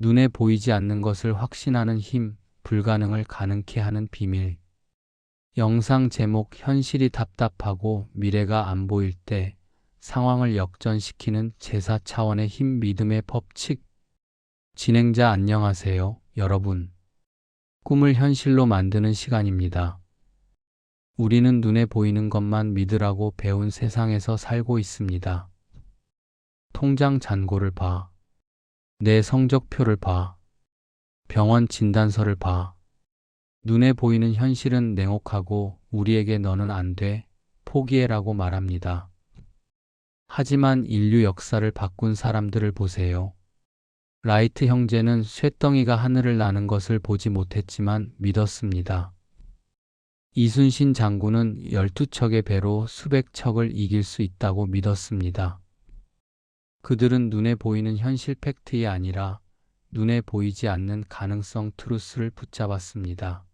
눈에 보이지 않는 것을 확신하는 힘, 불가능을 가능케 하는 비밀. 영상 제목 현실이 답답하고 미래가 안 보일 때 상황을 역전시키는 제4차원의 힘 믿음의 법칙. 진행자 안녕하세요, 여러분. 꿈을 현실로 만드는 시간입니다. 우리는 눈에 보이는 것만 믿으라고 배운 세상에서 살고 있습니다. 통장 잔고를 봐. 내 성적표를 봐. 병원 진단서를 봐. 눈에 보이는 현실은 냉혹하고 우리에게 너는 안 돼, 포기해라고 말합니다. 하지만 인류 역사를 바꾼 사람들을 보세요. 라이트 형제는 쇳덩이가 하늘을 나는 것을 보지 못했지만 믿었습니다. 이순신 장군은 12척의 배로 수백 척을 이길 수 있다고 믿었습니다. 그들은 눈에 보이는 현실 팩트이 아니라 눈에 보이지 않는 가능성 트루스를 붙잡았습니다.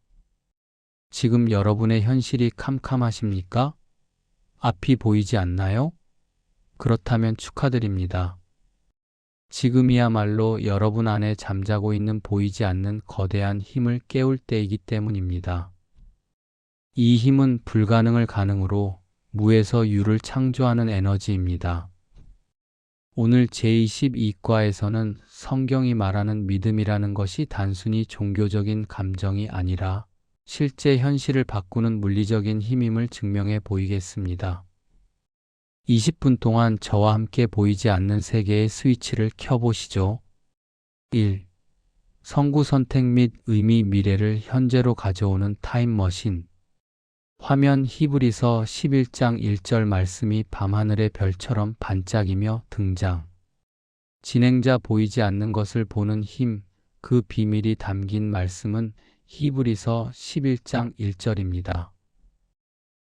지금 여러분의 현실이 캄캄하십니까? 앞이 보이지 않나요? 그렇다면 축하드립니다. 지금이야말로 여러분 안에 잠자고 있는 보이지 않는 거대한 힘을 깨울 때이기 때문입니다. 이 힘은 불가능을 가능으로, 무에서 유를 창조하는 에너지입니다. 오늘 제22과에서는 성경이 말하는 믿음이라는 것이 단순히 종교적인 감정이 아니라 실제 현실을 바꾸는 물리적인 힘임을 증명해 보이겠습니다. 20분 동안 저와 함께 보이지 않는 세계의 스위치를 켜보시죠. 1. 선구 선택 및 의미 미래를 현재로 가져오는 타임머신. 화면 히브리서 11장 1절 말씀이 밤하늘의 별처럼 반짝이며 등장. 진행자 보이지 않는 것을 보는 힘, 그 비밀이 담긴 말씀은 히브리서 11장 1절입니다.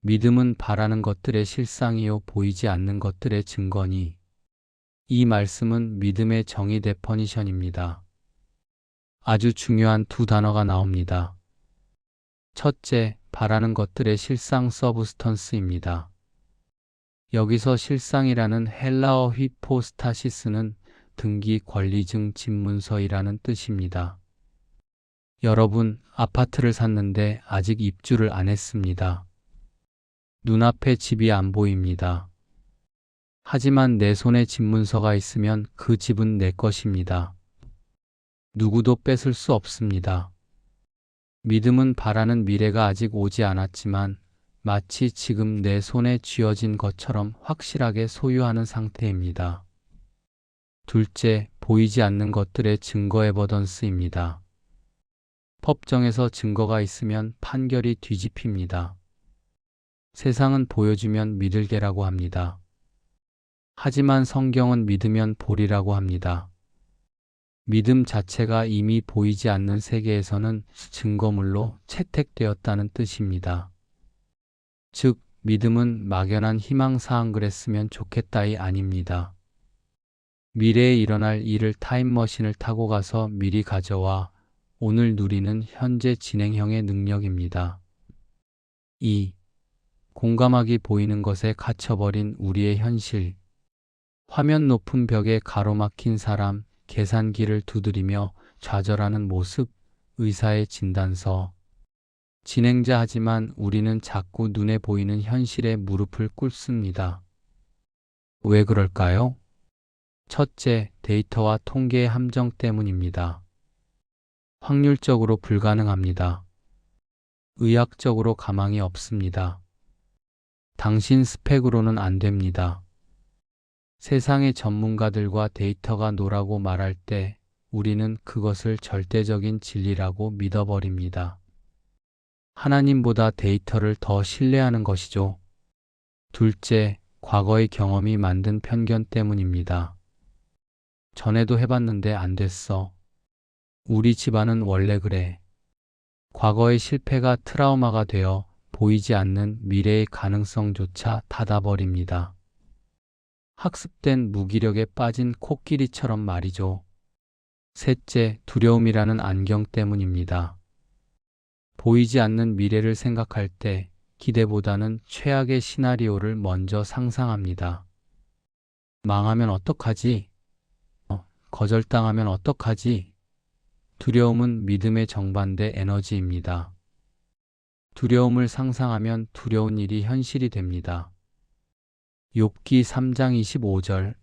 믿음은 바라는 것들의 실상이요 보이지 않는 것들의 증거니. 이 말씀은 믿음의 정의 데퍼니션입니다. 아주 중요한 두 단어가 나옵니다. 첫째, 바라는 것들의 실상 서브스턴스입니다. 여기서 실상이라는 헬라어 휘포스타시스는 등기 권리증 집문서이라는 뜻입니다. 여러분, 아파트를 샀는데 아직 입주를 안 했습니다. 눈앞에 집이 안 보입니다. 하지만 내 손에 집문서가 있으면 그 집은 내 것입니다. 누구도 뺏을 수 없습니다. 믿음은 바라는 미래가 아직 오지 않았지만 마치 지금 내 손에 쥐어진 것처럼 확실하게 소유하는 상태입니다. 둘째, 보이지 않는 것들의 증거 에버던스입니다. 법정에서 증거가 있으면 판결이 뒤집힙니다. 세상은 보여주면 믿을게라고 합니다. 하지만 성경은 믿으면 보리라고 합니다. 믿음 자체가 이미 보이지 않는 세계에서는 증거물로 채택되었다는 뜻입니다. 즉, 믿음은 막연한 희망사항 그랬으면 좋겠다이 아닙니다. 미래에 일어날 일을 타임머신을 타고 가서 미리 가져와 오늘 누리는 현재 진행형의 능력입니다. 2. 공감하기 보이는 것에 갇혀버린 우리의 현실. 화면 높은 벽에 가로막힌 사람, 계산기를 두드리며 좌절하는 모습, 의사의 진단서. 진행자 하지만 우리는 자꾸 눈에 보이는 현실에 무릎을 꿇습니다. 왜 그럴까요? 첫째, 데이터와 통계의 함정 때문입니다. 확률적으로 불가능합니다. 의학적으로 가망이 없습니다. 당신 스펙으로는 안 됩니다. 세상의 전문가들과 데이터가 노라고 말할 때 우리는 그것을 절대적인 진리라고 믿어버립니다. 하나님보다 데이터를 더 신뢰하는 것이죠. 둘째, 과거의 경험이 만든 편견 때문입니다. 전에도 해봤는데 안 됐어. 우리 집안은 원래 그래. 과거의 실패가 트라우마가 되어 보이지 않는 미래의 가능성조차 닫아버립니다. 학습된 무기력에 빠진 코끼리처럼 말이죠. 셋째, 두려움이라는 안경 때문입니다. 보이지 않는 미래를 생각할 때 기대보다는 최악의 시나리오를 먼저 상상합니다. 망하면 어떡하지? 거절당하면 어떡하지? 두려움은 믿음의 정반대 에너지입니다. 두려움을 상상하면 두려운 일이 현실이 됩니다. 욥기 3장 25절.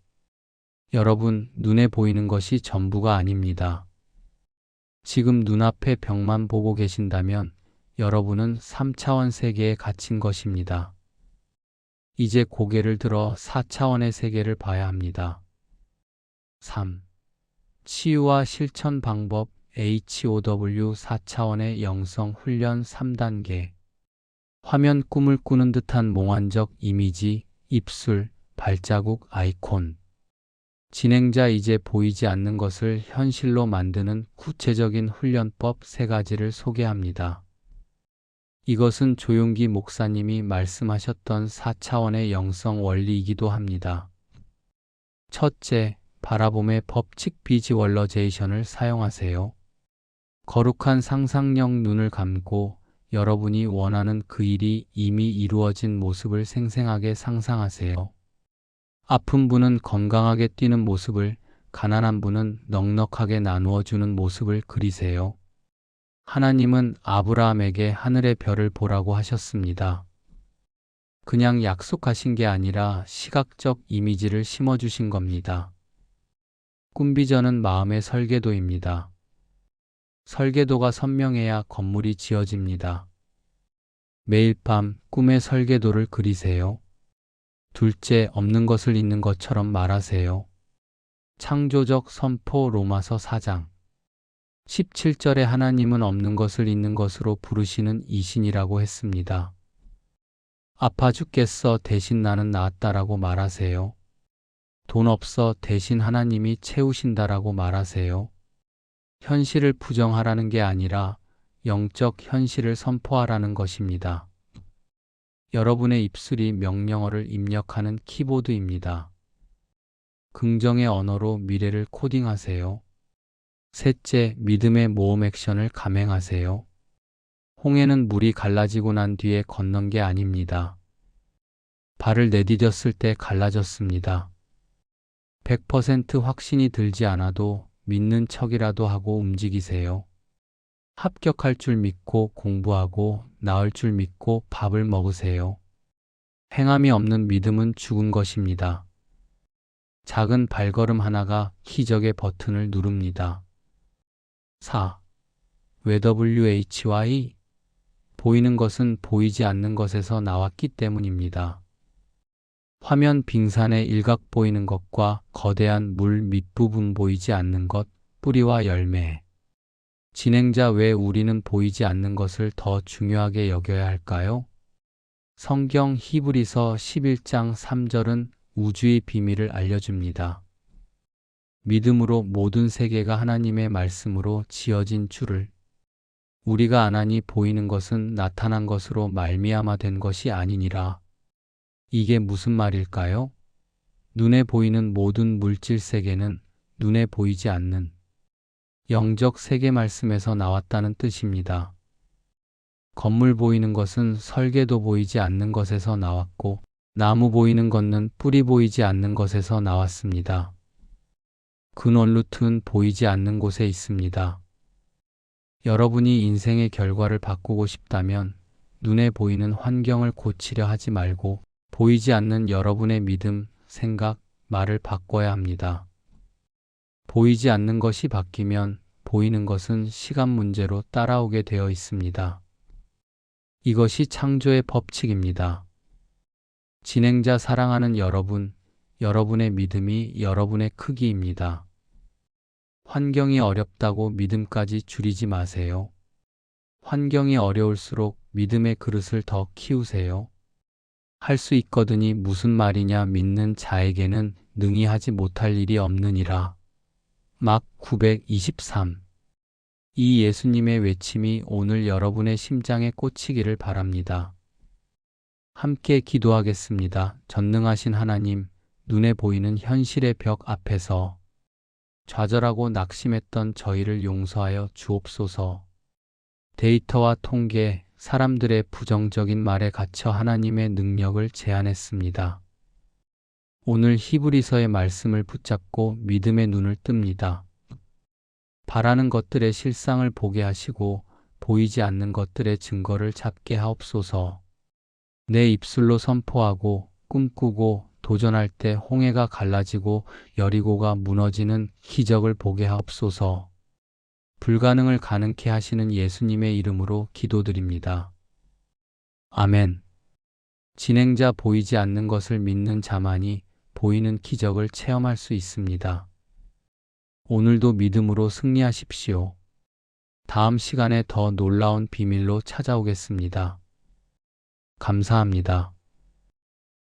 여러분, 눈에 보이는 것이 전부가 아닙니다. 지금 눈앞에 벽만 보고 계신다면 여러분은 3차원 세계에 갇힌 것입니다. 이제 고개를 들어 4차원의 세계를 봐야 합니다. 3. 치유와 실천 방법 HOW 4차원의 영성 훈련 3단계. 화면 꿈을 꾸는 듯한 몽환적 이미지, 입술, 발자국, 아이콘. 진행자 이제 보이지 않는 것을 현실로 만드는 구체적인 훈련법 3가지를 소개합니다. 이것은 조용기 목사님이 말씀하셨던 4차원의 영성 원리이기도 합니다. 첫째, 바라봄의 법칙 비지월러제이션을 사용하세요. 거룩한 상상력 눈을 감고 여러분이 원하는 그 일이 이미 이루어진 모습을 생생하게 상상하세요. 아픈 분은 건강하게 뛰는 모습을, 가난한 분은 넉넉하게 나누어 주는 모습을 그리세요. 하나님은 아브라함에게 하늘의 별을 보라고 하셨습니다. 그냥 약속하신 게 아니라 시각적 이미지를 심어주신 겁니다. 꿈비전은 마음의 설계도입니다. 설계도가 선명해야 건물이 지어집니다. 매일 밤 꿈의 설계도를 그리세요. 둘째, 없는 것을 있는 것처럼 말하세요. 창조적 선포 로마서 4장 17절에 하나님은 없는 것을 있는 것으로 부르시는 이신이라고 했습니다. 아파 죽겠어 대신 나는 나았다라고 말하세요. 돈 없어 대신 하나님이 채우신다라고 말하세요. 현실을 부정하라는 게 아니라 영적 현실을 선포하라는 것입니다. 여러분의 입술이 명령어를 입력하는 키보드입니다. 긍정의 언어로 미래를 코딩하세요. 셋째, 믿음의 모험 액션을 감행하세요. 홍해는 물이 갈라지고 난 뒤에 건넌 게 아닙니다. 발을 내디뎠을 때 갈라졌습니다. 100% 확신이 들지 않아도 믿는 척이라도 하고 움직이세요. 합격할 줄 믿고 공부하고 나을 줄 믿고 밥을 먹으세요. 행함이 없는 믿음은 죽은 것입니다. 작은 발걸음 하나가 기적의 버튼을 누릅니다. 4. WHY? 보이는 것은 보이지 않는 것에서 나왔기 때문입니다. 화면 빙산의 일각 보이는 것과 거대한 물 밑부분 보이지 않는 것, 뿌리와 열매. 진행자, 왜 우리는 보이지 않는 것을 더 중요하게 여겨야 할까요? 성경 히브리서 11장 3절은 우주의 비밀을 알려줍니다. 믿음으로 모든 세계가 하나님의 말씀으로 지어진 줄을. 우리가 아나니 보이는 것은 나타난 것으로 말미암아 된 것이 아니니라. 이게 무슨 말일까요? 눈에 보이는 모든 물질 세계는 눈에 보이지 않는 영적 세계 말씀에서 나왔다는 뜻입니다. 건물 보이는 것은 설계도 보이지 않는 것에서 나왔고, 나무 보이는 것은 뿌리 보이지 않는 것에서 나왔습니다. 근원 루트는 보이지 않는 곳에 있습니다. 여러분이 인생의 결과를 바꾸고 싶다면 눈에 보이는 환경을 고치려 하지 말고 보이지 않는 여러분의 믿음, 생각, 말을 바꿔야 합니다. 보이지 않는 것이 바뀌면 보이는 것은 시간 문제로 따라오게 되어 있습니다. 이것이 창조의 법칙입니다. 진행자, 사랑하는 여러분, 여러분의 믿음이 여러분의 크기입니다. 환경이 어렵다고 믿음까지 줄이지 마세요. 환경이 어려울수록 믿음의 그릇을 더 키우세요. 할 수 있거든이 무슨 말이냐, 믿는 자에게는 능히 하지 못할 일이 없느니라. 막 923. 이 예수님의 외침이 오늘 여러분의 심장에 꽂히기를 바랍니다. 함께 기도하겠습니다. 전능하신 하나님, 눈에 보이는 현실의 벽 앞에서 좌절하고 낙심했던 저희를 용서하여 주옵소서. 데이터와 통계, 사람들의 부정적인 말에 갇혀 하나님의 능력을 제한했습니다. 오늘 히브리서의 말씀을 붙잡고 믿음의 눈을 뜹니다. 바라는 것들의 실상을 보게 하시고 보이지 않는 것들의 증거를 잡게 하옵소서. 내 입술로 선포하고 꿈꾸고 도전할 때 홍해가 갈라지고 여리고가 무너지는 기적을 보게 하옵소서. 불가능을 가능케 하시는 예수님의 이름으로 기도드립니다. 아멘. 진행자 보이지 않는 것을 믿는 자만이 보이는 기적을 체험할 수 있습니다. 오늘도 믿음으로 승리하십시오. 다음 시간에 더 놀라운 비밀로 찾아오겠습니다. 감사합니다.